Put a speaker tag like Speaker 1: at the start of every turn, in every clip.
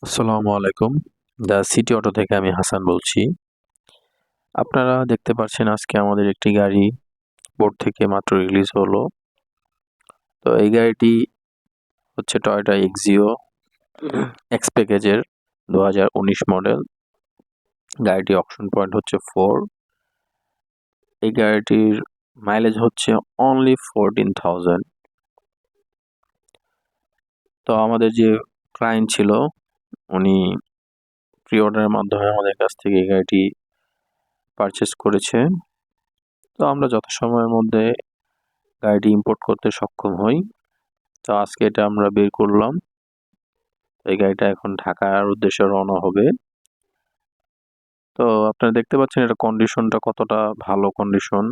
Speaker 1: আসসালামু আলাইকুম। The city auto থেকে আমি হাসান বলছি। আপনারা দেখতে পাচ্ছেন আজকে আমাদের একটি গাড়ি বোর্ড থেকে মাত্র রিলিজ হলো। তো এই গাড়িটি হচ্ছে টয়োটা এক্সিও এক্স প্যাকেজের 2019 মডেল। গাড়িটি অকশন পয়েন্ট হচ্ছে 4। এই গাড়িটির মাইলেজ হচ্ছে অনলি 14,000। তো আমাদের যে ক্লায়েন্ট ছিল উনি প্রি অর্ডারের মাধ্যমে আমাদের কাছ থেকে এই গাড়িটি পারচেজ করেছে। তো আমরা যথাসময়ের মধ্যে গাড়িটি ইম্পোর্ট করতে সক্ষম হই। তো আজকে এটা আমরা বের করলাম। এই গাড়িটা এখন ঢাকার উদ্দেশ্যে রওনা হবে। তো আপনারা দেখতে পাচ্ছেন এটা কন্ডিশনটা কতটা ভালো কন্ডিশন,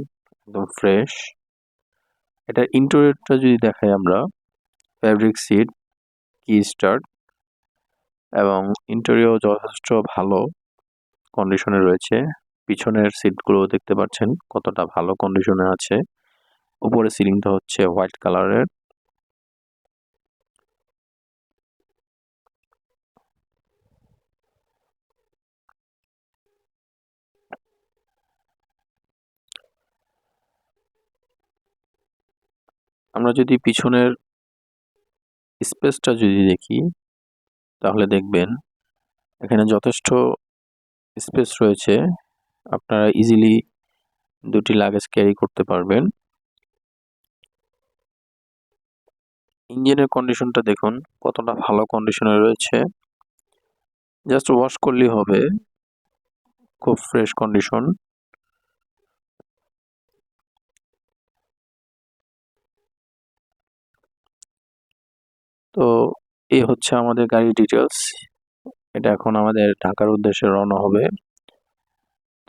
Speaker 1: একদম ফ্রেশ। এটার ইন্টেরিয়রটা যদি দেখাই আমরা, ফ্যাব্রিক সিট, কি স্টার্ট এবং ইন্টেরিয়র যথেষ্ট ভালো কন্ডিশনে রয়েছে। পিছনের সিটগুলো দেখতে পাচ্ছেন কতটা ভালো কন্ডিশনে আছে। উপরে সিলিংটা হচ্ছে হোয়াইট কালারের। আমরা যদি পিছনের স্পেসটা যদি দেখি তাহলে দেখবেন এখানে যথেষ্ট স্পেস রয়েছে। আপনারা ইজিলি 2টি লাগেজ ক্যারি করতে পারবেন। ইঞ্জিনের কন্ডিশনটা দেখুন কতটা ভালো কন্ডিশনে রয়েছে। জাস্ট ওয়াশ করলেই হবে, খুব ফ্রেশ কন্ডিশন। তো এই হচ্ছে আমাদের গাড়ির ডিটেলস। এটা এখন আমাদের ঢাকার উদ্দেশ্যে রওনা হবে।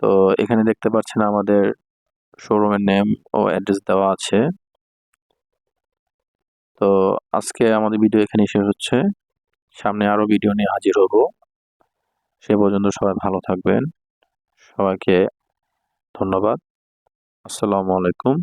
Speaker 1: তো এখানে দেখতে পাচ্ছেন আমাদের শোরুমের নেম ও অ্যাড্রেস দেওয়া আছে। তো আজকে আমাদের ভিডিও এখানেই শেষ হচ্ছে। সামনে আরো ভিডিও নিয়ে হাজির হব। সে পর্যন্ত সবাই ভালো থাকবেন। সবাইকে ধন্যবাদ। আসসালামু আলাইকুম।